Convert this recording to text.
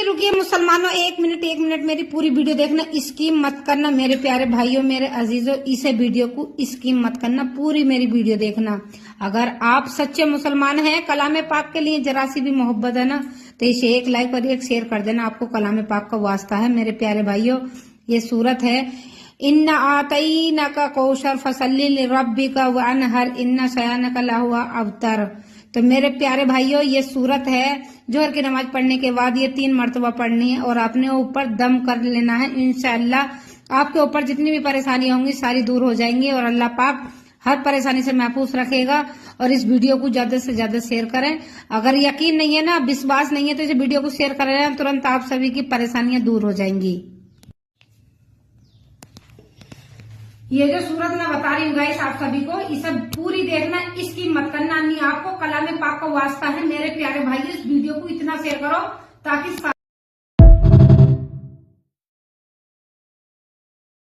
रुकिए मुसलमानों, एक मिनट मेरी पूरी वीडियो देखना, स्किप मत करना मेरे प्यारे भाइयों, मेरे अजीजों, इसे वीडियो को स्किप मत करना, पूरी मेरी वीडियो देखना। अगर आप सच्चे मुसलमान हैं, कलामे पाक के लिए जरा सी भी मोहब्बत है ना, तो इसे एक लाइक और एक शेयर कर देना। आपको कलामे पाक का वास्ता है मेरे प्यारे भाइयों। ये सूरत है इन्ना आतईना का कौशर फसल्ली रब्बिका वअनहर इन्ना शयानका लहुवा अबतर। तो मेरे प्यारे भाइयों, ये सूरत है जोहर की नमाज पढ़ने के बाद ये 3 मरतबा पढ़नी है और अपने ऊपर दम कर लेना है। इंशाअल्लाह आपके ऊपर जितनी भी परेशानी होंगी सारी दूर हो जाएंगी और अल्लाह पाक हर परेशानी से महफूज रखेगा। और इस वीडियो को ज्यादा से ज्यादा शेयर करें। अगर यकीन नहीं है ना, विश्वास नहीं है, तो इस वीडियो को शेयर करें, तुरंत आप सभी की परेशानियां दूर हो जाएंगी। ये जो सूरत मैं बता रही हूँ गाइस आप सभी को, इसे पूरी देखना, इसकी मत करना। नहीं आपको कलामे पाक का वास्ता है मेरे प्यारे भाई, इस वीडियो को इतना शेयर करो ताकि